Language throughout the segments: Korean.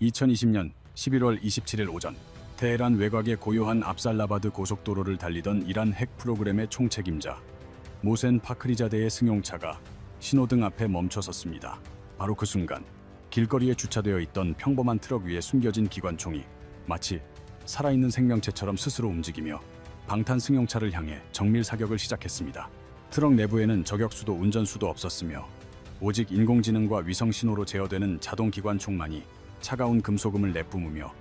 2020년 11월 27일 오전 테헤란 외곽의 고요한 압살라바드 고속도로를 달리던 이란 핵 프로그램의 총책임자 모센 파크리자데의 승용차가 신호등 앞에 멈춰섰습니다. 바로 그 순간 길거리에 주차되어 있던 평범한 트럭 위에 숨겨진 기관총이 마치 살아있는 생명체처럼 스스로 움직이며 방탄 승용차를 향해 정밀 사격을 시작했습니다. 트럭 내부에는 저격수도 운전수도 없었으며 오직 인공지능과 위성 신호로 제어되는 자동 기관총만이 차가운 금속음을 내뿜으며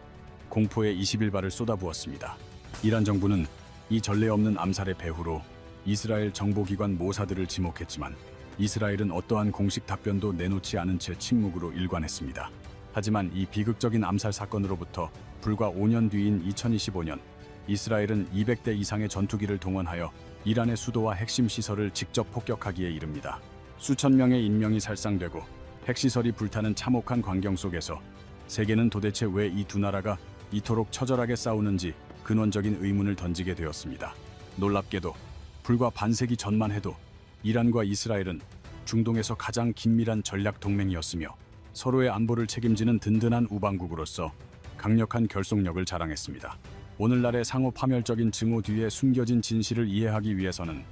공포의 21발을 쏟아부었습니다. 이란 정부는 이 전례 없는 암살의 배후로 이스라엘 정보기관 모사드를 지목했지만 이스라엘은 어떠한 공식 답변도 내놓지 않은 채 침묵으로 일관했습니다. 하지만 이 비극적인 암살 사건으로부터 불과 5년 뒤인 2025년 이스라엘은 200대 이상의 전투기를 동원하여 이란의 수도와 핵심 시설을 직접 폭격하기에 이릅니다. 수천 명의 인명이 살상되고 핵시설이 불타는 참혹한 광경 속에서 세계는 도대체 왜 이 두 나라가 이토록 처절하게 싸우는지 근원적인 의문을 던지게 되었습니다. 놀랍게도 불과 반세기 전만 해도 이란과 이스라엘은 중동에서 가장 긴밀한 전략 동맹이었으며 서로의 안보를 책임지는 든든한 우방국으로서 강력한 결속력을 자랑했습니다. 오늘날의 상호 파멸적인 증오 뒤에 숨겨진 진실을 이해하기 위해서는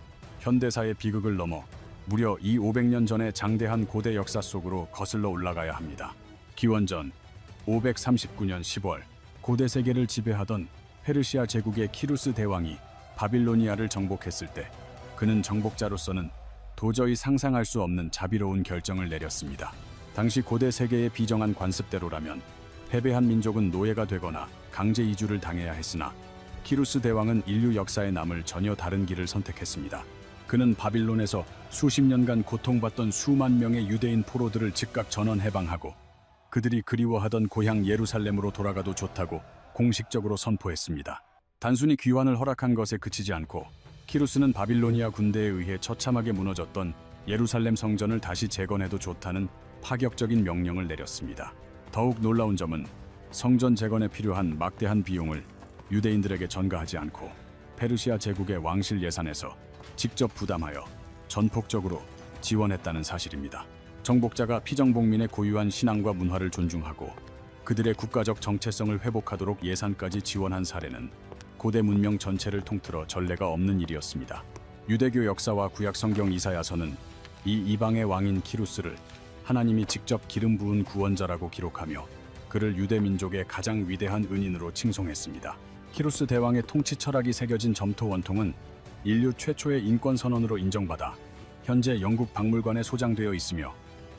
현대사의 비극을 넘어 무려 500년 전의 장대한 고대 역사 속으로 거슬러 올라가야 합니다. 기원전 539년 10월 고대 세계를 지배하던 페르시아 제국의 키루스 대왕이 바빌로니아를 정복했을 때 그는 정복자로서는 도저히 상상할 수 없는 자비로운 결정을 내렸습니다. 당시 고대 세계의 비정한 관습대로라면 패배한 민족은 노예가 되거나 강제 이주를 당해야 했으나 키루스 대왕은 인류 역사에 남을 전혀 다른 길을 선택했습니다. 그는 바빌론에서 수십 년간 고통받던 수만 명의 유대인 포로들을 즉각 전원 해방하고 그들이 그리워하던 고향 예루살렘으로 돌아가도 좋다고 공식적으로 선포했습니다. 단순히 귀환을 허락한 것에 그치지 않고 키루스는 바빌로니아 군대에 의해 처참하게 무너졌던 예루살렘 성전을 다시 재건해도 좋다는 파격적인 명령을 내렸습니다. 더욱 놀라운 점은 성전 재건에 필요한 막대한 비용을 유대인들에게 전가하지 않고 페르시아 제국의 왕실 예산에서 직접 부담하여 전폭적으로 지원했다는 사실입니다. 정복자가 피정복민의 고유한 신앙과 문화를 존중하고 그들의 국가적 정체성을 회복하도록 예산까지 지원한 사례는 고대 문명 전체를 통틀어 전례가 없는 일이었습니다. 유대교 역사와 구약 성경 이사야서는 이 이방의 왕인 키루스를 하나님이 직접 기름 부은 구원자라고 기록하며 그를 유대 민족의 가장 위대한 은인으로 칭송했습니다. 키루스 대왕의 통치 철학이 새겨진 점토 원통은 인류 최초의 인권 선언으로 인정받아 현재 영국 박물관에 소장되어 있으며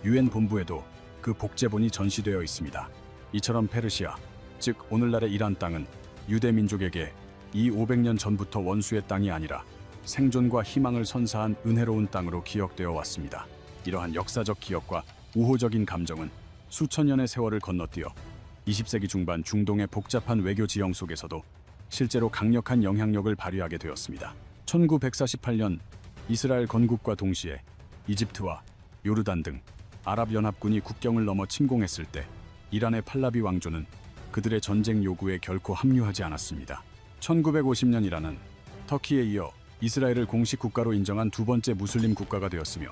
유엔 본부에도 그 복제본이 전시되어 있습니다. 이처럼 페르시아, 즉 오늘날의 이란 땅은 유대 민족에게 500년 전부터 원수의 땅이 아니라 생존과 희망을 선사한 은혜로운 땅으로 기억되어 왔습니다. 이러한 역사적 기억과 우호적인 감정은 수천 년의 세월을 건너뛰어 20세기 중반 중동의 복잡한 외교 지형 속에서도 실제로 강력한 영향력을 발휘하게 되었습니다. 1948년 이스라엘 건국과 동시에 이집트와 요르단 등 아랍연합군이 국경을 넘어 침공했을 때 이란의 팔라비 왕조는 그들의 전쟁 요구에 결코 합류하지 않았습니다. 1950년 이란은 터키에 이어 이스라엘을 공식 국가로 인정한 두 번째 무슬림 국가가 되었으며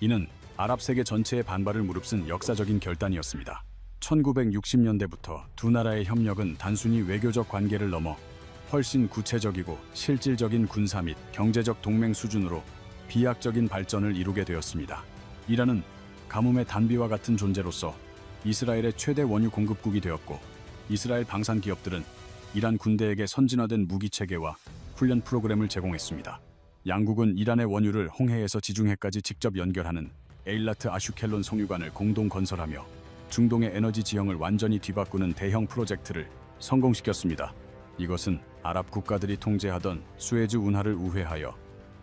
이는 아랍 세계 전체의 반발을 무릅쓴 역사적인 결단이었습니다. 1960년대부터 두 나라의 협력은 단순히 외교적 관계를 넘어 훨씬 구체적이고 실질적인 군사 및 경제적 동맹 수준으로 비약적인 발전을 이루게 되었습니다. 이란은 가뭄의 단비와 같은 존재로서 이스라엘의 최대 원유 공급국이 되었고 이스라엘 방산 기업들은 이란 군대에게 선진화된 무기 체계와 훈련 프로그램을 제공했습니다. 양국은 이란의 원유를 홍해에서 지중해까지 직접 연결하는 에일라트 아슈켈론 송유관을 공동 건설하며 중동의 에너지 지형을 완전히 뒤바꾸는 대형 프로젝트를 성공시켰습니다. 이것은 아랍 국가들이 통제하던 수에즈 운하를 우회하여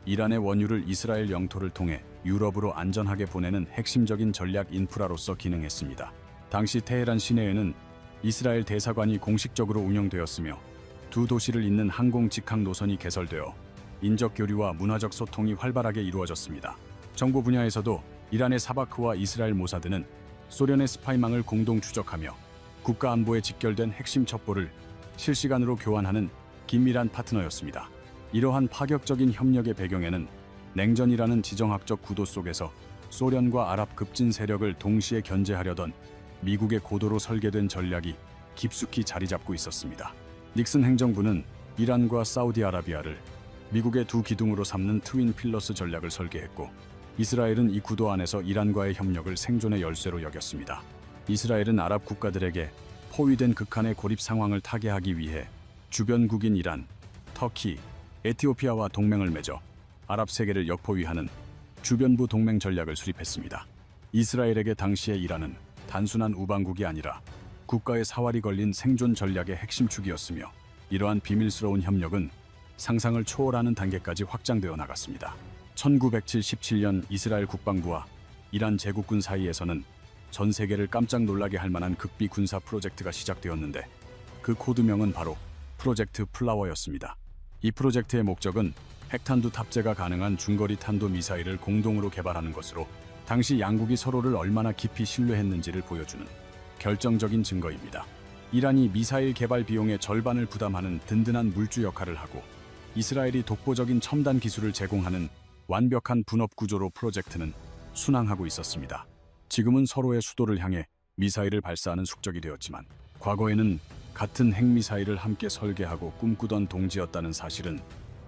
이란의 원유를 이스라엘 영토를 통해 유럽으로 안전하게 보내는 핵심적인 전략 인프라로서 기능했습니다. 당시 테헤란 시내에는 이스라엘 대사관이 공식적으로 운영되었으며 두 도시를 잇는 항공 직항 노선이 개설되어 인적 교류와 문화적 소통이 활발하게 이루어졌습니다. 정보 분야에서도 이란의 사바크와 이스라엘 모사드는 소련의 스파이망을 공동 추적하며 국가 안보에 직결된 핵심 첩보를 실시간으로 교환하는 긴밀한 파트너였습니다. 이러한 파격적인 협력의 배경에는 냉전이라는 지정학적 구도 속에서 소련과 아랍 급진 세력을 동시에 견제하려던 미국의 고도로 설계된 전략이 깊숙이 자리 잡고 있었습니다. 닉슨 행정부는 이란과 사우디아라비아를 미국의 두 기둥으로 삼는 트윈 필러스 전략을 설계했고, 이스라엘은 이 구도 안에서 이란과의 협력을 생존의 열쇠로 여겼습니다. 이스라엘은 아랍 국가들에게 포위된 극한의 고립 상황을 타개하기 위해 주변국인 이란, 터키, 에티오피아와 동맹을 맺어 아랍 세계를 역포위하는 주변부 동맹 전략을 수립했습니다. 이스라엘에게 당시의 이란은 단순한 우방국이 아니라 국가의 사활이 걸린 생존 전략의 핵심 축이었으며, 이러한 비밀스러운 협력은 상상을 초월하는 단계까지 확장되어 나갔습니다. 1977년 이스라엘 국방부와 이란 제국군 사이에서는 전 세계를 깜짝 놀라게 할 만한 극비 군사 프로젝트가 시작되었는데, 그 코드명은 바로 프로젝트 플라워였습니다. 이 프로젝트의 목적은 핵탄두 탑재가 가능한 중거리 탄도 미사일을 공동으로 개발하는 것으로, 당시 양국이 서로를 얼마나 깊이 신뢰했는지를 보여주는 결정적인 증거입니다. 이란이 미사일 개발 비용의 절반을 부담하는 든든한 물주 역할을 하고, 이스라엘이 독보적인 첨단 기술을 제공하는 완벽한 분업 구조로 프로젝트는 순항하고 있었습니다. 지금은 서로의 수도를 향해 미사일을 발사하는 숙적이 되었지만, 과거에는 같은 핵미사일을 함께 설계하고 꿈꾸던 동지였다는 사실은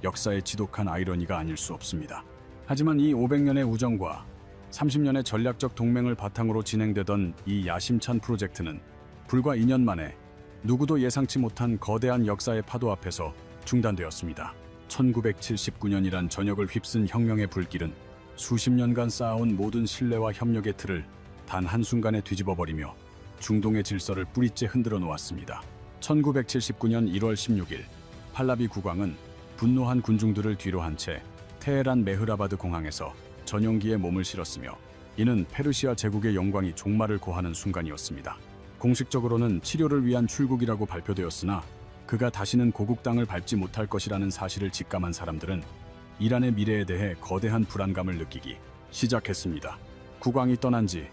역사의 지독한 아이러니가 아닐 수 없습니다. 하지만 이 500년의 우정과 30년의 전략적 동맹을 바탕으로 진행되던 이 야심찬 프로젝트는 불과 2년 만에 누구도 예상치 못한 거대한 역사의 파도 앞에서 중단되었습니다. 1979년이란 전역을 휩쓴 혁명의 불길은 수십 년간 쌓아온 모든 신뢰와 협력의 틀을 단 한순간에 뒤집어버리며 중동의 질서를 뿌리째 흔들어 놓았습니다. 1979년 1월 16일, 팔라비 국왕은 분노한 군중들을 뒤로 한 채 테헤란 메흐라바드 공항에서 전용기에 몸을 실었으며, 이는 페르시아 제국의 영광이 종말을 고하는 순간이었습니다. 공식적으로는 치료를 위한 출국이라고 발표되었으나, 그가 다시는 고국 땅을 밟지 못할 것이라는 사실을 직감한 사람들은 이란의 미래에 대해 거대한 불안감을 느끼기 시작했습니다. 국왕이 떠난 지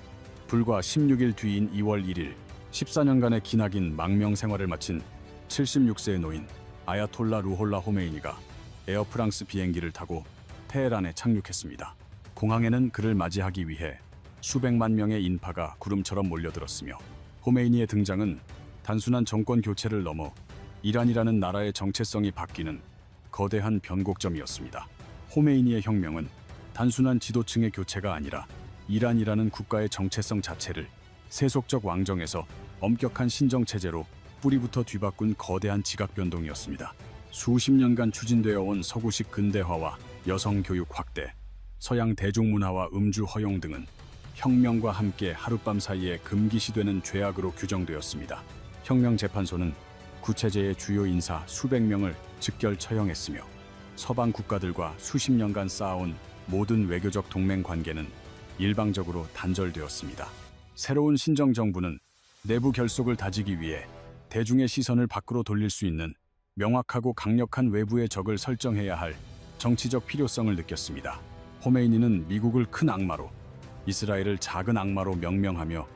불과 16일 뒤인 2월 1일, 14년간의 기나긴 망명 생활을 마친 76세의 노인 아야톨라 루홀라 호메이니가 에어프랑스 비행기를 타고 테헤란에 착륙했습니다. 공항에는 그를 맞이하기 위해 수백만 명의 인파가 구름처럼 몰려들었으며, 호메이니의 등장은 단순한 정권 교체를 넘어 이란이라는 나라의 정체성이 바뀌는 거대한 변곡점이었습니다. 호메이니의 혁명은 단순한 지도층의 교체가 아니라 이란이라는 국가의 정체성 자체를 세속적 왕정에서 엄격한 신정체제로 뿌리부터 뒤바꾼 거대한 지각 변동이었습니다. 수십 년간 추진되어 온 서구식 근대화와 여성 교육 확대, 서양 대중문화와 음주 허용 등은 혁명과 함께 하룻밤 사이에 금기시되는 죄악으로 규정되었습니다. 혁명재판소는 구체제의 주요 인사 수백 명을 즉결 처형했으며, 서방 국가들과 수십 년간 쌓아온 모든 외교적 동맹 관계는 일방적으로 단절되었습니다. 새로운 신정정부는 내부 결속을 다지기 위해 대중의 시선을 밖으로 돌릴 수 있는 명확하고 강력한 외부의 적을 설정해야 할 정치적 필요성을 느꼈습니다. 호메이니는 미국을 큰 악마로, 이스라엘을 작은 악마로 명명하며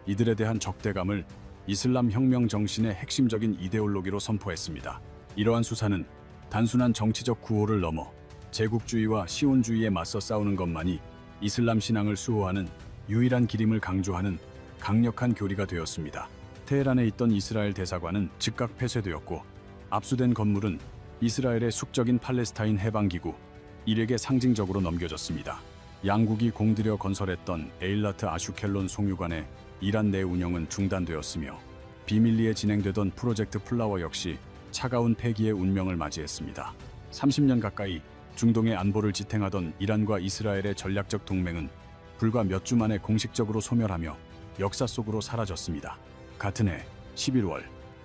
이들에 대한 적대감을 이슬람 혁명 정신의 핵심적인 이데올로기로 선포했습니다. 이러한 수사는 단순한 정치적 구호를 넘어 제국주의와 시온주의에 맞서 싸우는 것만이 이슬람 신앙을 수호하는 유일한 길임을 강조하는 강력한 교리가 되었습니다. 테헤란에 있던 이스라엘 대사관은 즉각 폐쇄되었고, 압수된 건물은 이스라엘의 숙적인 팔레스타인 해방기구 일에게 상징적으로 넘겨졌습니다. 양국이 공들여 건설했던 에일라트 아슈켈론 송유관의 이란 내 운영은 중단되었으며, 비밀리에 진행되던 프로젝트 플라워 역시 차가운 폐기의 운명을 맞이했습니다. 30년 가까이 중동의 안보를 지탱하던 이란과 이스라엘의 전략적 동맹은 불과 몇 주 만에 공식적으로 소멸하며 역사 속으로 사라졌습니다. 같은 해 11월,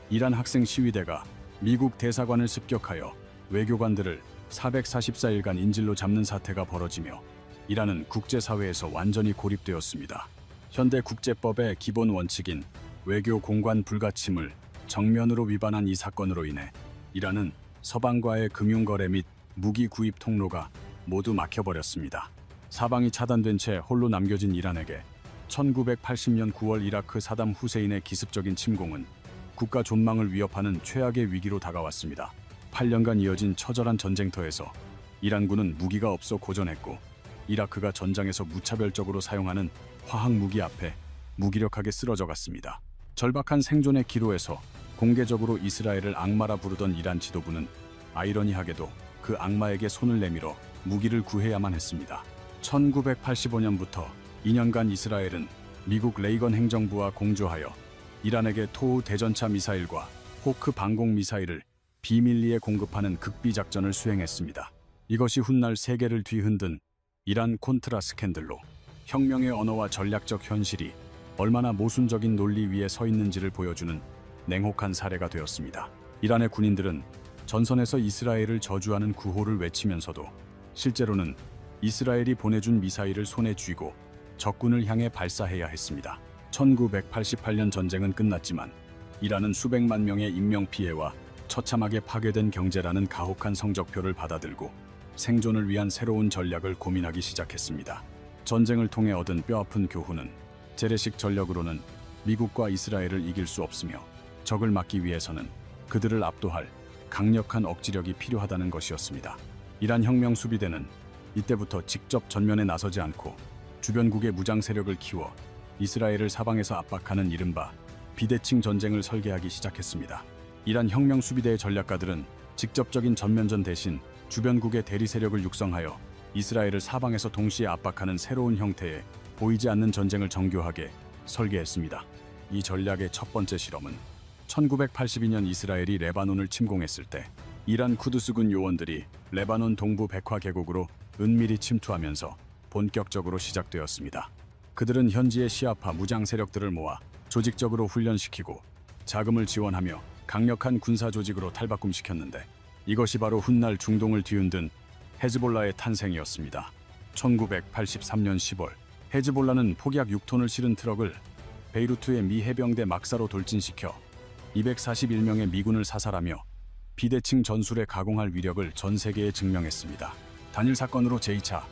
이란 학생 시위대가 미국 대사관을 습격하여 외교관들을 444일간 인질로 잡는 사태가 벌어지며, 이란은 국제사회에서 완전히 고립되었습니다. 현대 국제법의 기본 원칙인 외교 공관 불가침을 정면으로 위반한 이 사건으로 인해 이란은 서방과의 금융거래 및 무기 구입 통로가 모두 막혀버렸습니다. 사방이 차단된 채 홀로 남겨진 이란에게 1980년 9월 이라크 사담 후세인의 기습적인 침공은 국가 존망을 위협하는 최악의 위기로 다가왔습니다. 8년간 이어진 처절한 전쟁터에서 이란군은 무기가 없어 고전했고, 이라크가 전장에서 무차별적으로 사용하는 화학 무기 앞에 무기력하게 쓰러져 갔습니다. 절박한 생존의 기로에서 공개적으로 이스라엘을 악마라 부르던 이란 지도부는 아이러니하게도 그 악마에게 손을 내밀어 무기를 구해야만 했습니다. 1985년부터 2년간 이스라엘은 미국 레이건 행정부와 공조하여 이란에게 토우 대전차 미사일과 호크 방공 미사일을 비밀리에 공급하는 극비 작전을 수행했습니다. 이것이 훗날 세계를 뒤흔든 이란 콘트라 스캔들로 혁명의 언어와 전략적 현실이 얼마나 모순적인 논리 위에 서 있는지를 보여주는 냉혹한 사례가 되었습니다. 이란의 군인들은 전선에서 이스라엘을 저주하는 구호를 외치면서도 실제로는 이스라엘이 보내준 미사일을 손에 쥐고 적군을 향해 발사해야 했습니다. 1988년 전쟁은 끝났지만 이란은 수백만 명의 인명피해와 처참하게 파괴된 경제라는 가혹한 성적표를 받아들고 생존을 위한 새로운 전략을 고민하기 시작했습니다. 전쟁을 통해 얻은 뼈아픈 교훈은 재래식 전력으로는 미국과 이스라엘을 이길 수 없으며 적을 막기 위해서는 그들을 압도할 강력한 억지력이 필요하다는 것이었습니다. 이란 혁명 수비대는 이때부터 직접 전면에 나서지 않고 주변국의 무장 세력을 키워 이스라엘을 사방에서 압박하는 이른바 비대칭 전쟁을 설계하기 시작했습니다. 이란 혁명 수비대의 전략가들은 직접적인 전면전 대신 주변국의 대리 세력을 육성하여 이스라엘을 사방에서 동시에 압박하는 새로운 형태의 보이지 않는 전쟁을 정교하게 설계했습니다. 이 전략의 첫 번째 실험은 1982년 이스라엘이 레바논을 침공했을 때 이란 쿠드스군 요원들이 레바논 동부 백화 계곡으로 은밀히 침투하면서 본격적으로 시작되었습니다. 그들은 현지의 시아파 무장 세력들을 모아 조직적으로 훈련시키고 자금을 지원하며 강력한 군사 조직으로 탈바꿈시켰는데 이것이 바로 훗날 중동을 뒤흔든 헤즈볼라의 탄생이었습니다. 1983년 10월 헤즈볼라는 폭약 6톤을 실은 트럭을 베이루트의 미 해병대 막사로 돌진시켜 241명의 미군을 사살하며 비대칭 전술에 가공할 위력을 전 세계에 증명했습니다. 단일 사건으로 제2차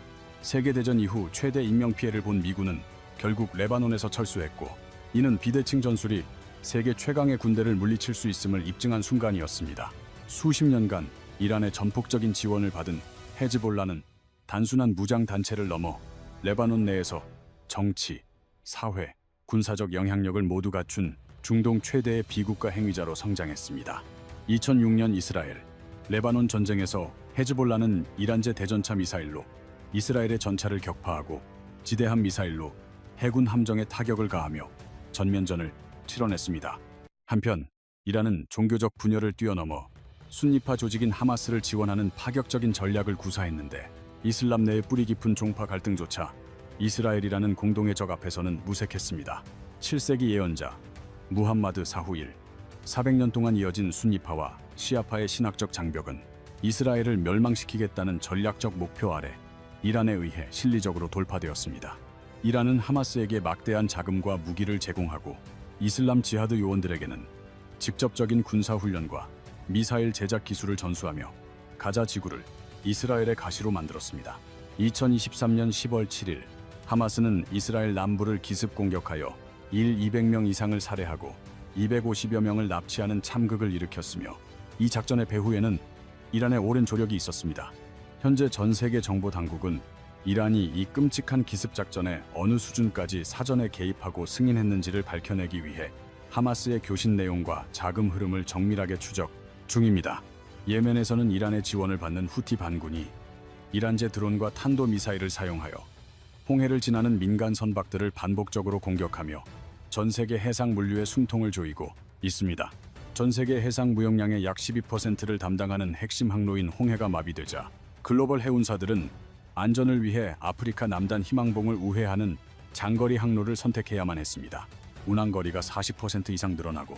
세계대전 이후 최대 인명피해를 본 미군은 결국 레바논에서 철수했고 이는 비대칭 전술이 세계 최강의 군대를 물리칠 수 있음을 입증한 순간이었습니다. 수십 년간 이란의 전폭적인 지원을 받은 헤즈볼라는 단순한 무장 단체를 넘어 레바논 내에서 정치, 사회, 군사적 영향력을 모두 갖춘 중동 최대의 비국가 행위자로 성장했습니다. 2006년 이스라엘, 레바논 전쟁에서 헤즈볼라는 이란제 대전차 미사일로 이스라엘의 전차를 격파하고 지대함 미사일로 해군 함정에 타격을 가하며 전면전을 치러냈습니다. 한편 이란은 종교적 분열을 뛰어넘어 순니파 조직인 하마스를 지원하는 파격적인 전략을 구사했는데 이슬람 내의 뿌리 깊은 종파 갈등조차 이스라엘이라는 공동의 적 앞에서는 무색했습니다. 7세기 예언자 무함마드 사후일 400년 동안 이어진 순니파와 시아파의 신학적 장벽은 이스라엘을 멸망시키겠다는 전략적 목표 아래 이란에 의해 실리적으로 돌파되었습니다. 이란은 하마스에게 막대한 자금과 무기를 제공하고 이슬람 지하드 요원들에게는 직접적인 군사훈련과 미사일 제작 기술을 전수하며 가자 지구를 이스라엘의 가시로 만들었습니다. 2023년 10월 7일 하마스는 이스라엘 남부를 기습 공격하여 200명 이상을 살해하고 250여 명을 납치하는 참극을 일으켰으며 이 작전의 배후에는 이란의 오랜 조력이 있었습니다. 현재 전 세계 정보 당국은 이란이 이 끔찍한 기습 작전에 어느 수준까지 사전에 개입하고 승인했는지를 밝혀내기 위해 하마스의 교신 내용과 자금 흐름을 정밀하게 추적 중입니다. 예멘에서는 이란의 지원을 받는 후티 반군이 이란제 드론과 탄도 미사일을 사용하여 홍해를 지나는 민간 선박들을 반복적으로 공격하며 전 세계 해상 물류의 숨통을 조이고 있습니다. 전 세계 해상 무역량의 약 12%를 담당하는 핵심 항로인 홍해가 마비되자 글로벌 해운사들은 안전을 위해 아프리카 남단 희망봉을 우회하는 장거리 항로를 선택해야만 했습니다. 운항거리가 40% 이상 늘어나고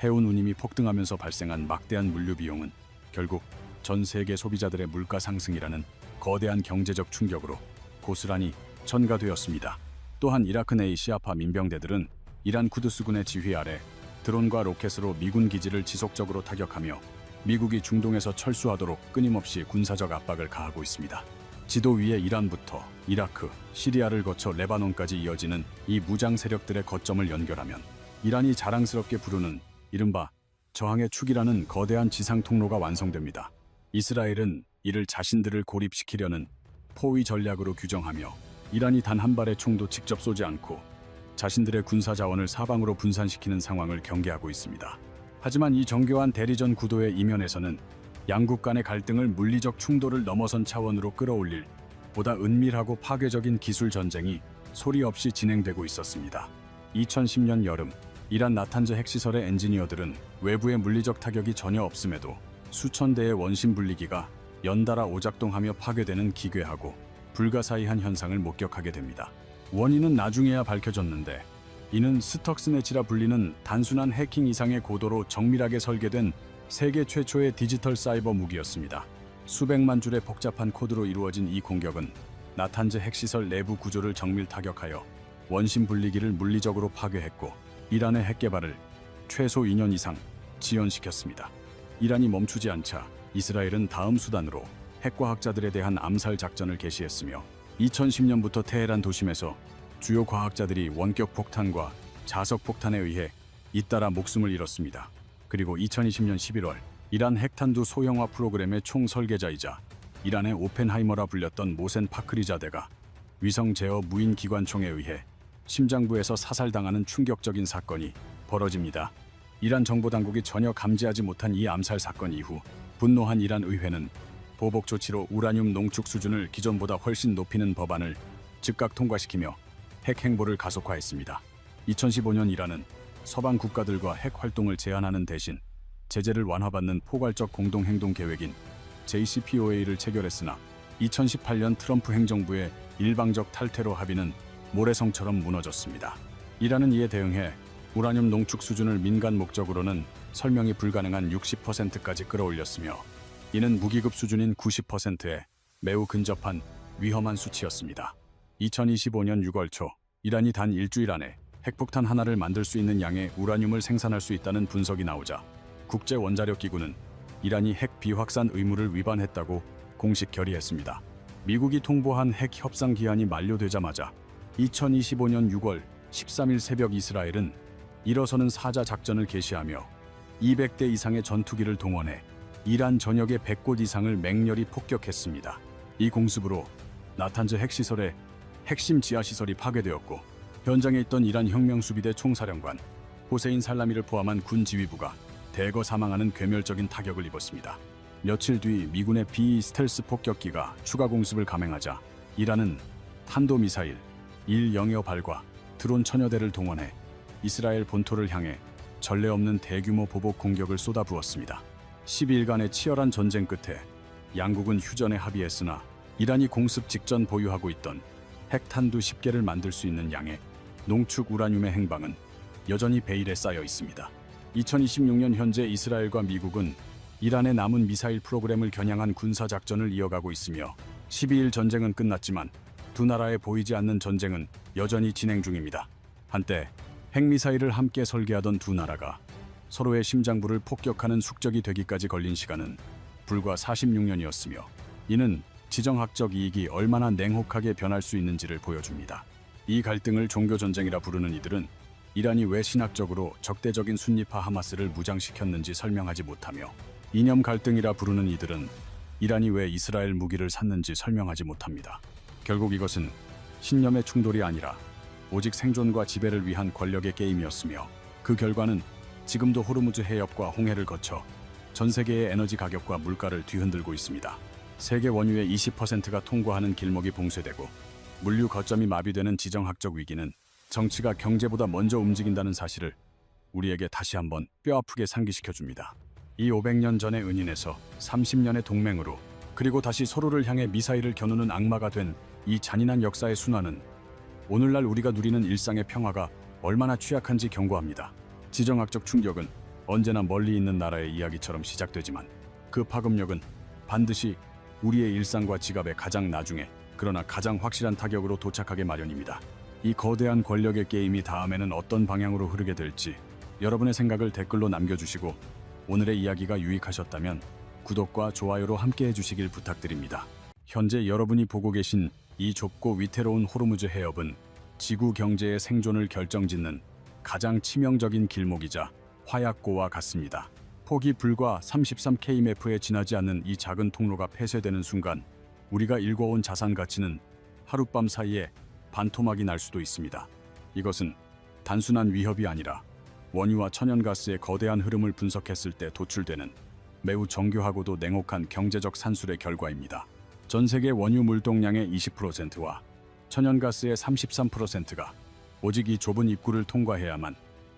해운 운임이 폭등하면서 발생한 막대한 물류 비용은 결국 전 세계 소비자들의 물가 상승이라는 거대한 경제적 충격으로 고스란히 전가되었습니다. 또한 이라크 내의 시아파 민병대들은 이란 쿠드스군의 지휘 아래 드론과 로켓으로 미군 기지를 지속적으로 타격하며 미국이 중동에서 철수하도록 끊임없이 군사적 압박을 가하고 있습니다. 지도 위에 이란부터 이라크, 시리아를 거쳐 레바논까지 이어지는 이 무장 세력들의 거점을 연결하면 이란이 자랑스럽게 부르는 이른바 저항의 축이라는 거대한 지상 통로가 완성됩니다. 이스라엘은 이를 자신들을 고립시키려는 포위 전략으로 규정하며 이란이 단 한 발의 총도 직접 쏘지 않고 자신들의 군사 자원을 사방으로 분산시키는 상황을 경계하고 있습니다. 하지만 이 정교한 대리전 구도의 이면에서는 양국 간의 갈등을 물리적 충돌을 넘어선 차원으로 끌어올릴 보다 은밀하고 파괴적인 기술 전쟁이 소리 없이 진행되고 있었습니다. 2010년 여름, 이란 나탄즈 핵시설의 엔지니어들은 외부의 물리적 타격이 전혀 없음에도 수천 대의 원심 분리기가 연달아 오작동하며 파괴되는 기괴하고 불가사의한 현상을 목격하게 됩니다. 원인은 나중에야 밝혀졌는데 이는 스턱스네치라 불리는 단순한 해킹 이상의 고도로 정밀하게 설계된 세계 최초의 디지털 사이버 무기였습니다. 수백만 줄의 복잡한 코드로 이루어진 이 공격은 나탄즈 핵시설 내부 구조를 정밀 타격하여 원심 분리기를 물리적으로 파괴했고 이란의 핵 개발을 최소 2년 이상 지연시켰습니다. 이란이 멈추지 않자 이스라엘은 다음 수단으로 핵과학자들에 대한 암살 작전을 개시했으며 2010년부터 테헤란 도심에서 주요 과학자들이 원격 폭탄과 자석 폭탄에 의해 잇따라 목숨을 잃었습니다. 그리고 2020년 11월 이란 핵탄두 소형화 프로그램의 총설계자이자 이란의 오펜하이머라 불렸던 모센 파크리자데가 위성 제어 무인 기관총에 의해 심장부에서 사살당하는 충격적인 사건이 벌어집니다. 이란 정보당국이 전혀 감지하지 못한 이 암살 사건 이후 분노한 이란 의회는 보복 조치로 우라늄 농축 수준을 기존보다 훨씬 높이는 법안을 즉각 통과시키며 핵 행보를 가속화했습니다. 2015년 이란은 서방 국가들과 핵 활동을 제한하는 대신 제재를 완화받는 포괄적 공동행동 계획인 JCPOA를 체결했으나 2018년 트럼프 행정부의 일방적 탈퇴로 합의는 모래성처럼 무너졌습니다. 이란은 이에 대응해 우라늄 농축 수준을 민간 목적으로는 설명이 불가능한 60%까지 끌어올렸으며 이는 무기급 수준인 90%에 매우 근접한 위험한 수치였습니다. 2025년 6월 초 이란이 단 일주일 안에 핵폭탄 하나를 만들 수 있는 양의 우라늄을 생산할 수 있다는 분석이 나오자 국제원자력기구는 이란이 핵 비확산 의무를 위반했다고 공식 결의했습니다. 미국이 통보한 핵 협상 기한이 만료되자마자 2025년 6월 13일 새벽 이스라엘은 일어서는 사자 작전을 개시하며 200대 이상의 전투기를 동원해 이란 전역의 100곳 이상을 맹렬히 폭격했습니다. 이 공습으로 나탄즈 핵시설의 핵심 지하시설이 파괴되었고 현장에 있던 이란 혁명수비대 총사령관 호세인 살라미를 포함한 군 지휘부가 대거 사망하는 괴멸적인 타격을 입었습니다. 며칠 뒤 미군의 B-스텔스 폭격기가 추가 공습을 감행하자 이란은 탄도미사일 일-025발과 드론 천여 대를 동원해 이스라엘 본토를 향해 전례 없는 대규모 보복 공격을 쏟아부었습니다. 12일간의 치열한 전쟁 끝에 양국은 휴전에 합의했으나 이란이 공습 직전 보유하고 있던 핵탄두 10개를 만들 수 있는 양의 농축 우라늄의 행방은 여전히 베일에 쌓여 있습니다. 2026년 현재 이스라엘과 미국은 이란의 남은 미사일 프로그램을 겨냥한 군사작전을 이어가고 있으며 12일 전쟁은 끝났지만 두 나라의 보이지 않는 전쟁은 여전히 진행 중입니다. 한때 핵미사일을 함께 설계하던 두 나라가 서로의 심장부를 폭격하는 숙적이 되기까지 걸린 시간은 불과 46년이었으며 이는 지정학적 이익이 얼마나 냉혹하게 변할 수 있는지를 보여줍니다. 이 갈등을 종교전쟁이라 부르는 이들은 이란이 왜 신학적으로 적대적인 순니파 하마스를 무장시켰는지 설명하지 못하며 이념 갈등이라 부르는 이들은 이란이 왜 이스라엘 무기를 샀는지 설명하지 못합니다. 결국 이것은 신념의 충돌이 아니라 오직 생존과 지배를 위한 권력의 게임이었으며 그 결과는 지금도 호르무즈 해협과 홍해를 거쳐 전 세계의 에너지 가격과 물가를 뒤흔들고 있습니다. 세계 원유의 20%가 통과하는 길목이 봉쇄되고 물류 거점이 마비되는 지정학적 위기는 정치가 경제보다 먼저 움직인다는 사실을 우리에게 다시 한번 뼈아프게 상기시켜줍니다. 이 500년 전의 은인에서 30년의 동맹으로 그리고 다시 서로를 향해 미사일을 겨누는 악마가 된 이 잔인한 역사의 순환은 오늘날 우리가 누리는 일상의 평화가 얼마나 취약한지 경고합니다. 지정학적 충격은 언제나 멀리 있는 나라의 이야기처럼 시작되지만 그 파급력은 반드시 우리의 일상과 지갑에 가장 나중에 그러나 가장 확실한 타격으로 도착하게 마련입니다. 이 거대한 권력의 게임이 다음에는 어떤 방향으로 흐르게 될지 여러분의 생각을 댓글로 남겨주시고 오늘의 이야기가 유익하셨다면 구독과 좋아요로 함께 해주시길 부탁드립니다. 현재 여러분이 보고 계신 이 좁고 위태로운 호르무즈 해협은 지구 경제의 생존을 결정짓는 가장 치명적인 길목이자 화약고와 같습니다. 폭이 불과 33km에 지나지 않는 이 작은 통로가 폐쇄되는 순간 우리가 일궈온 자산 가치는 하룻밤 사이에 반토막이 날 수도 있습니다. 이것은 단순한 위협이 아니라 원유와 천연가스의 거대한 흐름을 분석했을 때 도출되는 매우 정교하고도 냉혹한 경제적 산술의 결과입니다. 전 세계 원유 물동량의 20%와 천연가스의 33%가 오직 이 좁은 입구를 통과해야만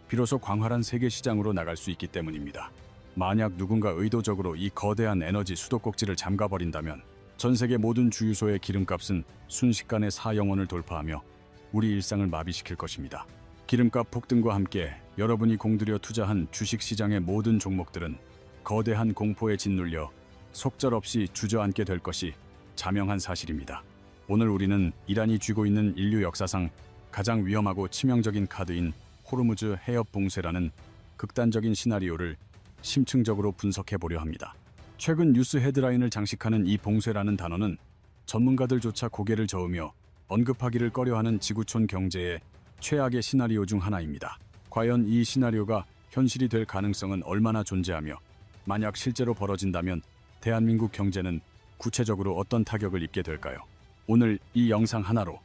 비로소 광활한 세계 시장으로 나갈 수 있기 때문입니다. 만약 누군가 의도적으로 이 거대한 에너지 수도꼭지를 잠가버린다면 전 세계 모든 주유소의 기름값은 순식간에 4영원을 돌파하며 우리 일상을 마비시킬 것입니다. 기름값 폭등과 함께 여러분이 공들여 투자한 주식시장의 모든 종목들은 거대한 공포에 짓눌려 속절없이 주저앉게 될 것이 자명한 사실입니다. 오늘 우리는 이란이 쥐고 있는 인류 역사상 가장 위험하고 치명적인 카드인 호르무즈 해협 봉쇄라는 극단적인 시나리오를 심층적으로 분석해 보려 합니다. 최근 뉴스 헤드라인을 장식하는 이 봉쇄라는 단어는 전문가들조차 고개를 저으며 언급하기를 꺼려하는 지구촌 경제의 최악의 시나리오 중 하나입니다. 과연 이 시나리오가 현실이 될 가능성은 얼마나 존재하며 만약 실제로 벌어진다면 대한민국 경제는 구체적으로 어떤 타격을 입게 될까요? 오늘 이 영상 하나로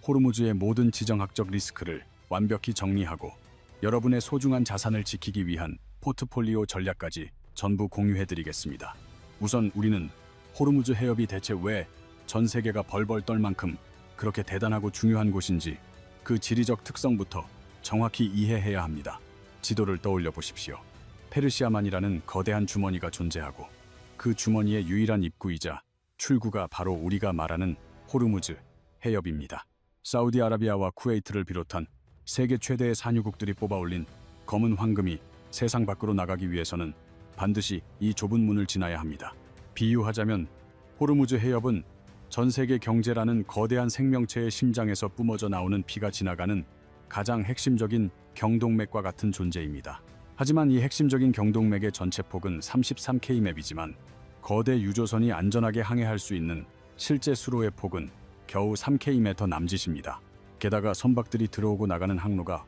호르무즈의 모든 지정학적 리스크를 완벽히 정리하고 여러분의 소중한 자산을 지키기 위한 포트폴리오 전략까지 전부 공유해드리겠습니다. 우선 우리는 호르무즈 해협이 대체 왜 전 세계가 벌벌 떨 만큼 그렇게 대단하고 중요한 곳인지 그 지리적 특성부터 정확히 이해해야 합니다. 지도를 떠올려 보십시오. 페르시아만이라는 거대한 주머니가 존재하고 그 주머니의 유일한 입구이자 출구가 바로 우리가 말하는 호르무즈 해협입니다. 사우디아라비아와 쿠웨이트를 비롯한 세계 최대의 산유국들이 뽑아올린 검은 황금이 세상 밖으로 나가기 위해서는 반드시 이 좁은 문을 지나야 합니다. 비유하자면 호르무즈 해협은 전 세계 경제라는 거대한 생명체의 심장에서 뿜어져 나오는 피가 지나가는 가장 핵심적인 경동맥과 같은 존재입니다. 하지만 이 핵심적인 경동맥의 전체 폭은 33km이지만 거대 유조선이 안전하게 항해할 수 있는 실제 수로의 폭은 겨우 3km 남짓입니다. 게다가 선박들이 들어오고 나가는 항로가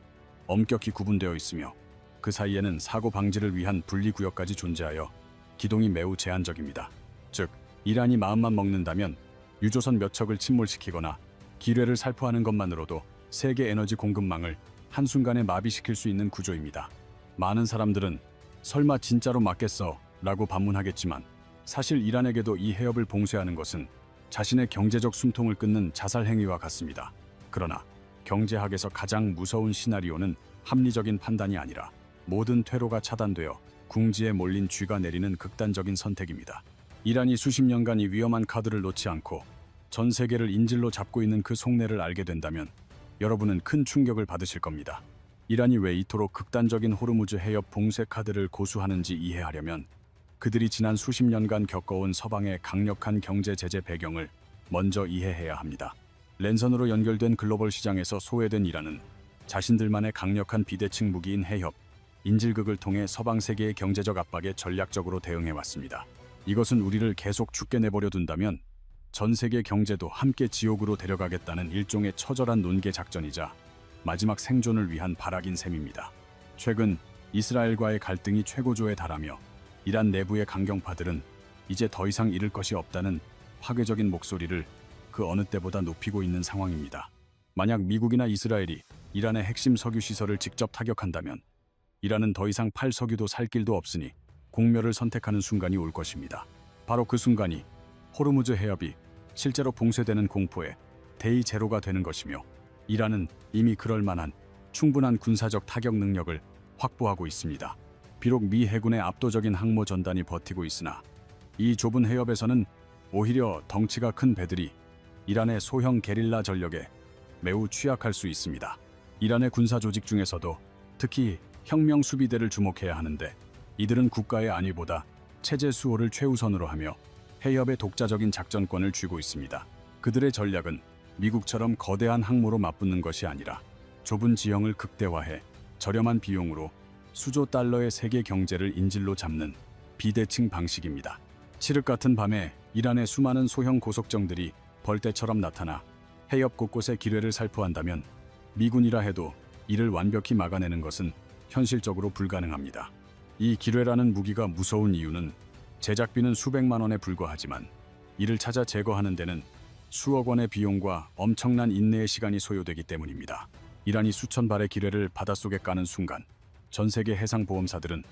엄격히 구분되어 있으며 그 사이에는 사고 방지를 위한 분리구역까지 존재하여 기동이 매우 제한적입니다. 즉, 이란이 마음만 먹는다면 유조선 몇 척을 침몰시키거나 기뢰를 살포하는 것만으로도 세계 에너지 공급망을 한순간에 마비시킬 수 있는 구조입니다. 많은 사람들은 설마 진짜로 맞겠어? 라고 반문하겠지만 사실 이란에게도 이 해협을 봉쇄하는 것은 자신의 경제적 숨통을 끊는 자살 행위와 같습니다. 그러나 경제학에서 가장 무서운 시나리오는 합리적인 판단이 아니라 모든 퇴로가 차단되어 궁지에 몰린 쥐가 내리는 극단적인 선택입니다. 이란이 수십 년간 이 위험한 카드를 놓지 않고 전 세계를 인질로 잡고 있는 그 속내를 알게 된다면 여러분은 큰 충격을 받으실 겁니다. 이란이 왜 이토록 극단적인 호르무즈 해협 봉쇄 카드를 고수하는지 이해하려면 그들이 지난 수십 년간 겪어온 서방의 강력한 경제 제재 배경을 먼저 이해해야 합니다. 랜선으로 연결된 글로벌 시장에서 소외된 이란은 자신들만의 강력한 비대칭 무기인 해협, 인질극을 통해 서방 세계의 경제적 압박에 전략적으로 대응해왔습니다. 이것은 우리를 계속 죽게 내버려 둔다면 전 세계 경제도 함께 지옥으로 데려가겠다는 일종의 처절한 논개 작전이자 마지막 생존을 위한 발악인 셈입니다. 최근 이스라엘과의 갈등이 최고조에 달하며 이란 내부의 강경파들은 이제 더 이상 잃을 것이 없다는 파괴적인 목소리를 그 어느 때보다 높이고 있는 상황입니다. 만약 미국이나 이스라엘이 이란의 핵심 석유 시설을 직접 타격한다면 이란은 더 이상 팔 석유도 살 길도 없으니 공멸을 선택하는 순간이 올 것입니다. 바로 그 순간이 호르무즈 해협이 실제로 봉쇄되는 공포의 데이 제로가 되는 것이며 이란은 이미 그럴 만한 충분한 군사적 타격 능력을 확보하고 있습니다. 비록 미 해군의 압도적인 항모 전단이 버티고 있으나 이 좁은 해협에서는 오히려 덩치가 큰 배들이 이란의 소형 게릴라 전력에 매우 취약할 수 있습니다. 이란의 군사 조직 중에서도 특히 혁명 수비대를 주목해야 하는데 이들은 국가의 안위보다 체제 수호를 최우선으로 하며 해협의 독자적인 작전권을 쥐고 있습니다. 그들의 전략은 미국처럼 거대한 항모로 맞붙는 것이 아니라 좁은 지형을 극대화해 저렴한 비용으로 수조 달러의 세계 경제를 인질로 잡는 비대칭 방식입니다. 칠흑 같은 밤에 이란의 수많은 소형 고속정들이 벌떼처럼 나타나 해협 곳곳에 기뢰를 살포한다면 미군이라 해도 이를 완벽히 막아내는 것은 현실적으로 불가능합니다. 이 기뢰라는 무기가 무서운 이유는 제작비는 수백만 원에 불과하지만 이를 찾아 제거하는 데는 수억 원의 비용과 엄청난 인내의 시간이 소요되기 때문입니다. 이란이 수천 발의 기뢰를 바닷속에 까는 순간 전 세계 해상보험사들은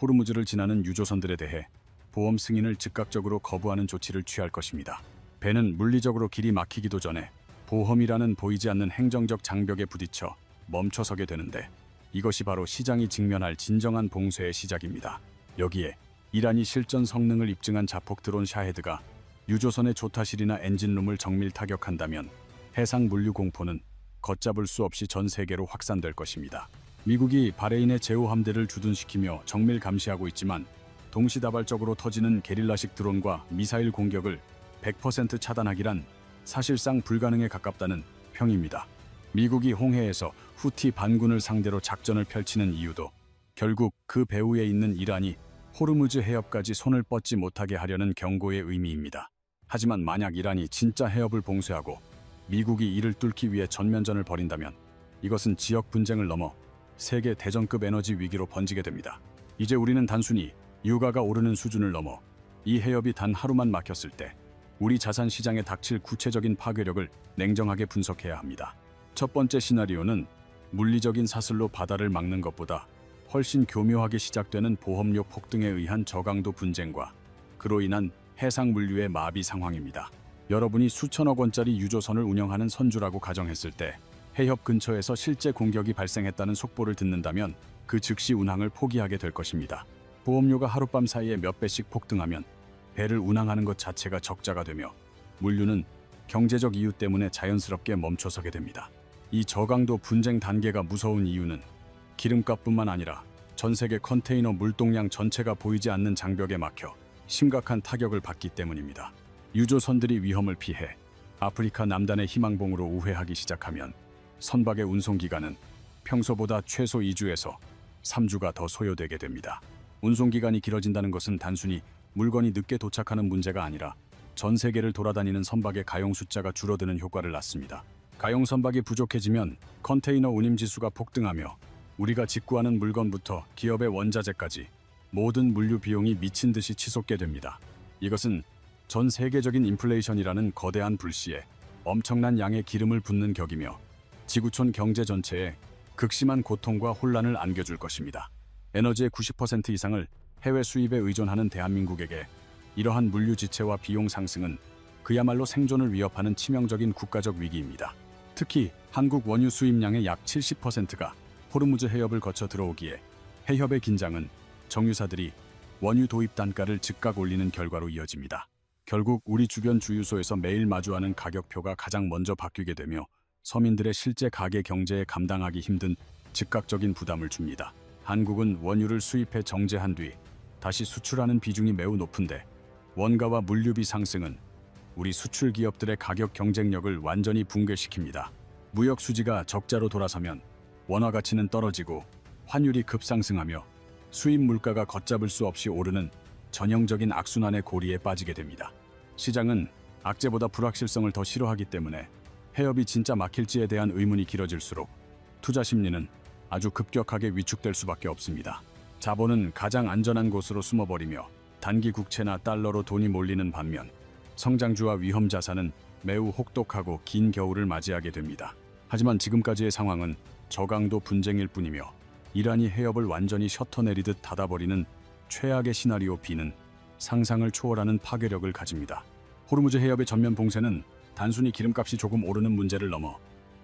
호르무즈를 지나는 유조선들에 대해 보험 승인을 즉각적으로 거부하는 조치를 취할 것입니다. 배는 물리적으로 길이 막히기도 전에 보험이라는 보이지 않는 행정적 장벽에 부딪혀 멈춰서게 되는데, 이것이 바로 시장이 직면할 진정한 봉쇄의 시작입니다. 여기에 이란이 실전 성능을 입증한 자폭 드론 샤헤드가 유조선의 조타실이나 엔진룸을 정밀 타격한다면 해상 물류 공포는 걷잡을 수 없이 전 세계로 확산될 것입니다. 미국이 바레인의 제후 함대를 주둔시키며 정밀 감시하고 있지만 동시다발적으로 터지는 게릴라식 드론과 미사일 공격을 100% 차단하기란 사실상 불가능에 가깝다는 평입니다. 미국이 홍해에서 후티 반군을 상대로 작전을 펼치는 이유도 결국 그 배후에 있는 이란이 호르무즈 해협까지 손을 뻗지 못하게 하려는 경고의 의미입니다. 하지만 만약 이란이 진짜 해협을 봉쇄하고 미국이 이를 뚫기 위해 전면전을 벌인다면 이것은 지역 분쟁을 넘어 세계 대전급 에너지 위기로 번지게 됩니다. 이제 우리는 단순히 유가가 오르는 수준을 넘어 이 해협이 단 하루만 막혔을 때 우리 자산 시장에 닥칠 구체적인 파괴력을 냉정하게 분석해야 합니다. 첫 번째 시나리오는 물리적인 사슬로 바다를 막는 것보다 훨씬 교묘하게 시작되는 보험료 폭등에 의한 저강도 분쟁과 그로 인한 해상 물류의 마비 상황입니다. 여러분이 수천억 원짜리 유조선을 운영하는 선주라고 가정했을 때 해협 근처에서 실제 공격이 발생했다는 속보를 듣는다면 그 즉시 운항을 포기하게 될 것입니다. 보험료가 하룻밤 사이에 몇 배씩 폭등하면 배를 운항하는 것 자체가 적자가 되며 물류는 경제적 이유 때문에 자연스럽게 멈춰서게 됩니다. 이 저강도 분쟁 단계가 무서운 이유는 기름값뿐만 아니라 전 세계 컨테이너 물동량 전체가 보이지 않는 장벽에 막혀 심각한 타격을 받기 때문입니다. 유조선들이 위험을 피해 아프리카 남단의 희망봉으로 우회하기 시작하면 선박의 운송기간은 평소보다 최소 2주에서 3주가 더 소요되게 됩니다. 운송기간이 길어진다는 것은 단순히 물건이 늦게 도착하는 문제가 아니라 전 세계를 돌아다니는 선박의 가용 숫자가 줄어드는 효과를 낳습니다. 가용 선박이 부족해지면 컨테이너 운임지수가 폭등하며 우리가 직구하는 물건부터 기업의 원자재까지 모든 물류 비용이 미친 듯이 치솟게 됩니다. 이것은 전 세계적인 인플레이션이라는 거대한 불씨에 엄청난 양의 기름을 붓는 격이며 지구촌 경제 전체에 극심한 고통과 혼란을 안겨줄 것입니다. 에너지의 90% 이상을 해외 수입에 의존하는 대한민국에게 이러한 물류 지체와 비용 상승은 그야말로 생존을 위협하는 치명적인 국가적 위기입니다. 특히 한국 원유 수입량의 약 70%가 호르무즈 해협을 거쳐 들어오기에 해협의 긴장은 정유사들이 원유 도입 단가를 즉각 올리는 결과로 이어집니다. 결국 우리 주변 주유소에서 매일 마주하는 가격표가 가장 먼저 바뀌게 되며 서민들의 실제 가계 경제에 감당하기 힘든 즉각적인 부담을 줍니다. 한국은 원유를 수입해 정제한 뒤 다시 수출하는 비중이 매우 높은데 원가와 물류비 상승은 우리 수출 기업들의 가격 경쟁력을 완전히 붕괴시킵니다. 무역 수지가 적자로 돌아서면 원화 가치는 떨어지고 환율이 급상승하며 수입 물가가 걷잡을 수 없이 오르는 전형적인 악순환의 고리에 빠지게 됩니다. 시장은 악재보다 불확실성을 더 싫어하기 때문에 해협이 진짜 막힐지에 대한 의문이 길어질수록 투자 심리는 아주 급격하게 위축될 수밖에 없습니다. 자본은 가장 안전한 곳으로 숨어버리며 단기 국채나 달러로 돈이 몰리는 반면 성장주와 위험 자산은 매우 혹독하고 긴 겨울을 맞이하게 됩니다. 하지만 지금까지의 상황은 저강도 분쟁일 뿐이며 이란이 해협을 완전히 셔터 내리듯 닫아버리는 최악의 시나리오 B는 상상을 초월하는 파괴력을 가집니다. 호르무즈 해협의 전면 봉쇄는 단순히 기름값이 조금 오르는 문제를 넘어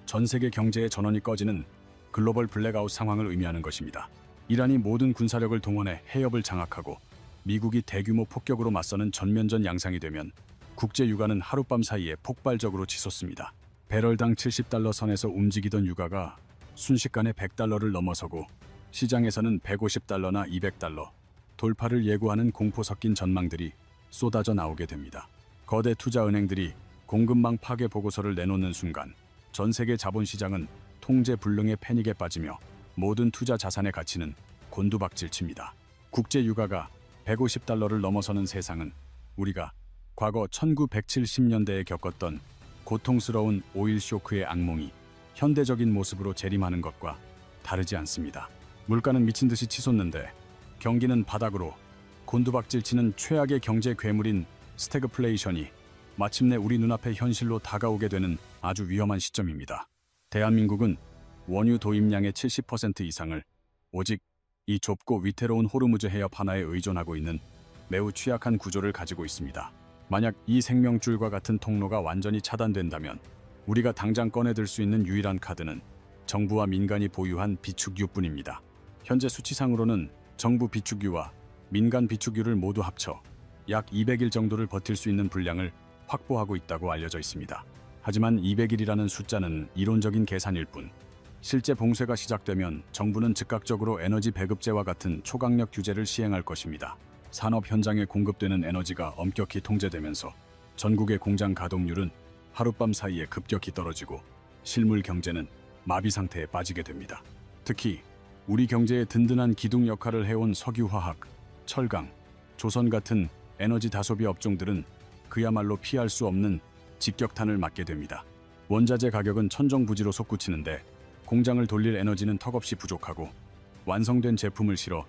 전 세계 경제의 전원이 꺼지는 글로벌 블랙아웃 상황을 의미하는 것입니다. 이란이 모든 군사력을 동원해 해협을 장악하고 미국이 대규모 폭격으로 맞서는 전면전 양상이 되면 국제 유가는 하룻밤 사이에 폭발적으로 치솟습니다. 배럴당 70달러 선에서 움직이던 유가가 순식간에 100달러를 넘어서고 시장에서는 150달러나 200달러 돌파를 예고하는 공포 섞인 전망들이 쏟아져 나오게 됩니다. 거대 투자은행들이 공급망 파괴 보고서를 내놓는 순간 전 세계 자본시장은 통제 불능의 패닉에 빠지며 모든 투자 자산의 가치는 곤두박질칩니다. 국제 유가가 150달러를 넘어서는 세상은 우리가 과거 1970년대에 겪었던 고통스러운 오일 쇼크의 악몽이 현대적인 모습으로 재림하는 것과 다르지 않습니다. 물가는 미친 듯이 치솟는데 경기는 바닥으로 곤두박질치는 최악의 경제 괴물인 스태그플레이션이 마침내 우리 눈앞의 현실로 다가오게 되는 아주 위험한 시점입니다. 대한민국은 원유 도입량의 70% 이상을 오직 이 좁고 위태로운 호르무즈 해협 하나에 의존하고 있는 매우 취약한 구조를 가지고 있습니다. 만약 이 생명줄과 같은 통로가 완전히 차단된다면 우리가 당장 꺼내들 수 있는 유일한 카드는 정부와 민간이 보유한 비축유뿐입니다. 현재 수치상으로는 정부 비축유와 민간 비축유를 모두 합쳐 약 200일 정도를 버틸 수 있는 분량을 확보하고 있다고 알려져 있습니다. 하지만 200일이라는 숫자는 이론적인 계산일 뿐 실제 봉쇄가 시작되면 정부는 즉각적으로 에너지 배급제와 같은 초강력 규제를 시행할 것입니다. 산업 현장에 공급되는 에너지가 엄격히 통제되면서 전국의 공장 가동률은 하룻밤 사이에 급격히 떨어지고 실물 경제는 마비 상태에 빠지게 됩니다. 특히 우리 경제의 든든한 기둥 역할을 해온 석유화학, 철강, 조선 같은 에너지 다소비 업종들은 그야말로 피할 수 없는 직격탄을 맞게 됩니다. 원자재 가격은 천정부지로 솟구치는데 공장을 돌릴 에너지는 턱없이 부족하고 완성된 제품을 실어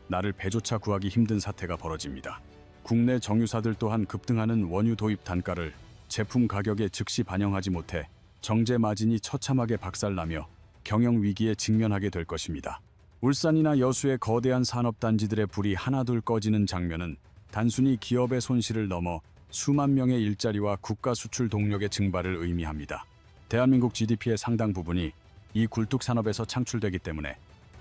나를 배조차 구하기 힘든 사태가 벌어집니다. 국내 정유사들 또한 급등하는 원유 도입 단가를 제품 가격에 즉시 반영하지 못해 정제 마진이 처참하게 박살나며 경영 위기에 직면하게 될 것입니다. 울산이나 여수의 거대한 산업단지들의 불이 하나둘 꺼지는 장면은 단순히 기업의 손실을 넘어 수만 명의 일자리와 국가 수출 동력의 증발을 의미합니다. 대한민국 GDP의 상당 부분이 이 굴뚝 산업에서 창출되기 때문에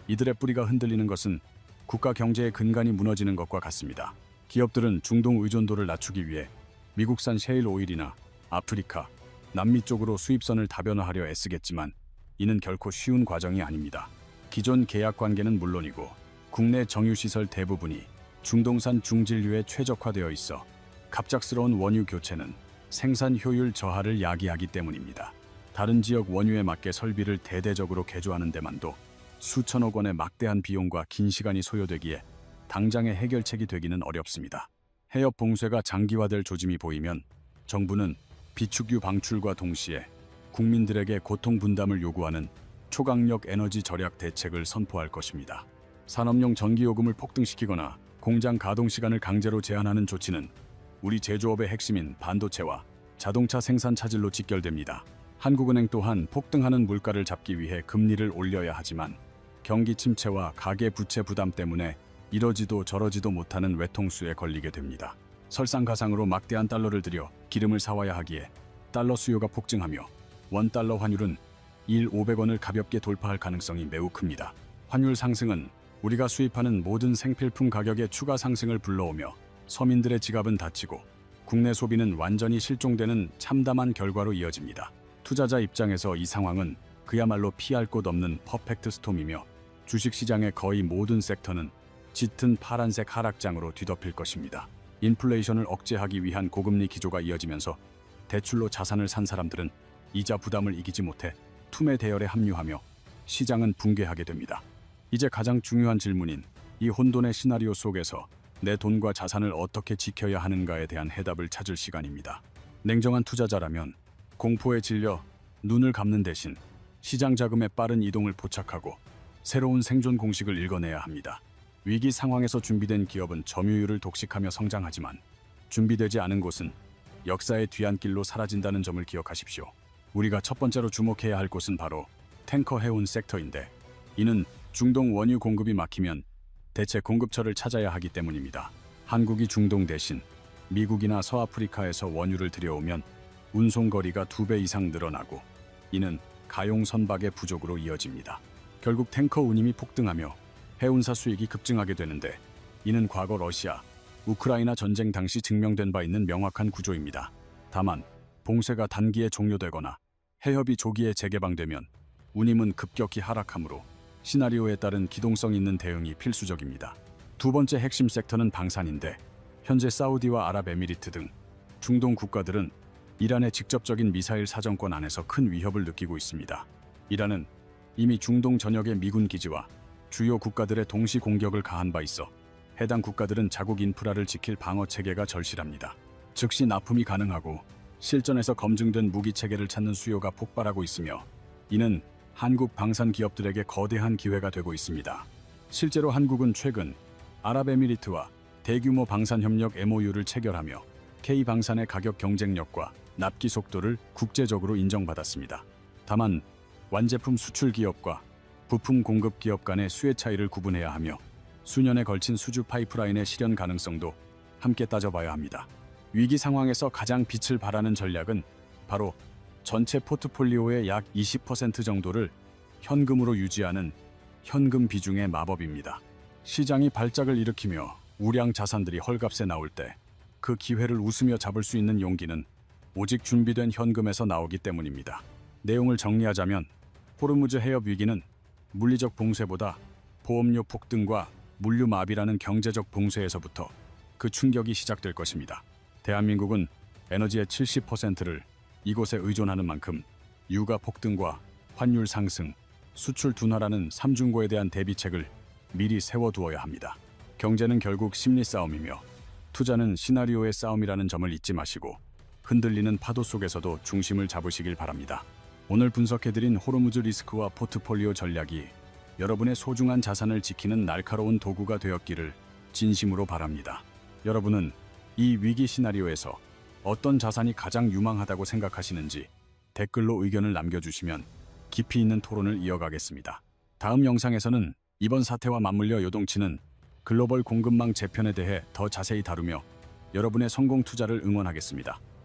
이들의 뿌리가 흔들리는 것은 국가 경제의 근간이 무너지는 것과 같습니다. 기업들은 중동 의존도를 낮추기 위해 미국산 셰일 오일이나 아프리카, 남미 쪽으로 수입선을 다변화하려 애쓰겠지만 이는 결코 쉬운 과정이 아닙니다. 기존 계약 관계는 물론이고 국내 정유시설 대부분이 중동산 중진류에 최적화되어 있어 갑작스러운 원유 교체는 생산 효율 저하를 야기하기 때문입니다. 다른 지역 원유에 맞게 설비를 대대적으로 개조하는 데만도 수천억 원의 막대한 비용과 긴 시간이 소요되기에 당장의 해결책이 되기는 어렵습니다. 해협 봉쇄가 장기화될 조짐이 보이면 정부는 비축유 방출과 동시에 국민들에게 고통 분담을 요구하는 초강력 에너지 절약 대책을 선포할 것입니다. 산업용 전기요금을 폭등시키거나 공장 가동 시간을 강제로 제한하는 조치는 우리 제조업의 핵심인 반도체와 자동차 생산 차질로 직결됩니다. 한국은행 또한 폭등하는 물가를 잡기 위해 금리를 올려야 하지만 경기 침체와 가계 부채 부담 때문에 이러지도 저러지도 못하는 외통수에 걸리게 됩니다. 설상가상으로 막대한 달러를 들여 기름을 사와야 하기에 달러 수요가 폭증하며 원달러 환율은 500원을 가볍게 돌파할 가능성이 매우 큽니다. 환율 상승은 우리가 수입하는 모든 생필품 가격의 추가 상승을 불러오며 서민들의 지갑은 닫히고 국내 소비는 완전히 실종되는 참담한 결과로 이어집니다. 투자자 입장에서 이 상황은 그야말로 피할 곳 없는 퍼펙트 스톰이며 주식시장의 거의 모든 섹터는 짙은 파란색 하락장으로 뒤덮일 것입니다. 인플레이션을 억제하기 위한 고금리 기조가 이어지면서 대출로 자산을 산 사람들은 이자 부담을 이기지 못해 투매 대열에 합류하며 시장은 붕괴하게 됩니다. 이제 가장 중요한 질문인 이 혼돈의 시나리오 속에서 내 돈과 자산을 어떻게 지켜야 하는가에 대한 해답을 찾을 시간입니다. 냉정한 투자자라면 공포에 질려 눈을 감는 대신 시장 자금의 빠른 이동을 포착하고 새로운 생존 공식을 읽어내야 합니다. 위기 상황에서 준비된 기업은 점유율을 독식하며 성장하지만 준비되지 않은 곳은 역사의 뒤안길로 사라진다는 점을 기억하십시오. 우리가 첫 번째로 주목해야 할 곳은 바로 탱커 해운 섹터인데 이는 중동 원유 공급이 막히면 대체 공급처를 찾아야 하기 때문입니다. 한국이 중동 대신 미국이나 서아프리카에서 원유를 들여오면 운송거리가 2배 이상 늘어나고 이는 가용 선박의 부족으로 이어집니다. 결국 탱커 운임이 폭등하며 해운사 수익이 급증하게 되는데 이는 과거 러시아, 우크라이나 전쟁 당시 증명된 바 있는 명확한 구조입니다. 다만 봉쇄가 단기에 종료되거나 해협이 조기에 재개방되면 운임은 급격히 하락하므로 시나리오에 따른 기동성 있는 대응이 필수적입니다. 두 번째 핵심 섹터는 방산인데 현재 사우디와 아랍에미리트 등 중동 국가들은 이란의 직접적인 미사일 사정권 안에서 큰 위협을 느끼고 있습니다. 이란은 이미 중동 전역의 미군 기지와 주요 국가들의 동시 공격을 가한 바 있어 해당 국가들은 자국 인프라를 지킬 방어 체계가 절실합니다. 즉시 납품이 가능하고 실전에서 검증된 무기 체계를 찾는 수요가 폭발하고 있으며 이는 한국 방산 기업들에게 거대한 기회가 되고 있습니다. 실제로 한국은 최근 아랍에미리트와 대규모 방산 협력 MOU를 체결하며 K방산의 가격 경쟁력과 납기 속도를 국제적으로 인정받았습니다. 다만 완제품 수출 기업과 부품 공급 기업 간의 수혜 차이를 구분해야 하며 수년에 걸친 수주 파이프라인의 실현 가능성도 함께 따져봐야 합니다. 위기 상황에서 가장 빛을 발하는 전략은 바로 전체 포트폴리오의 약 20% 정도를 현금으로 유지하는 현금 비중의 마법입니다. 시장이 발작을 일으키며 우량 자산들이 헐값에 나올 때 그 기회를 웃으며 잡을 수 있는 용기는 오직 준비된 현금에서 나오기 때문입니다. 내용을 정리하자면 호르무즈 해협 위기는 물리적 봉쇄보다 보험료 폭등과 물류 마비라는 경제적 봉쇄에서부터 그 충격이 시작될 것입니다. 대한민국은 에너지의 70%를 이곳에 의존하는 만큼 유가 폭등과 환율 상승, 수출 둔화라는 삼중고에 대한 대비책을 미리 세워두어야 합니다. 경제는 결국 심리 싸움이며 투자는 시나리오의 싸움이라는 점을 잊지 마시고 흔들리는 파도 속에서도 중심을 잡으시길 바랍니다. 오늘 분석해드린 호르무즈 리스크와 포트폴리오 전략이 여러분의 소중한 자산을 지키는 날카로운 도구가 되었기를 진심으로 바랍니다. 여러분은 이 위기 시나리오에서 어떤 자산이 가장 유망하다고 생각하시는지 댓글로 의견을 남겨주시면 깊이 있는 토론을 이어가겠습니다. 다음 영상에서는 이번 사태와 맞물려 요동치는 글로벌 공급망 재편에 대해 더 자세히 다루며 여러분의 성공 투자를 응원하겠습니다.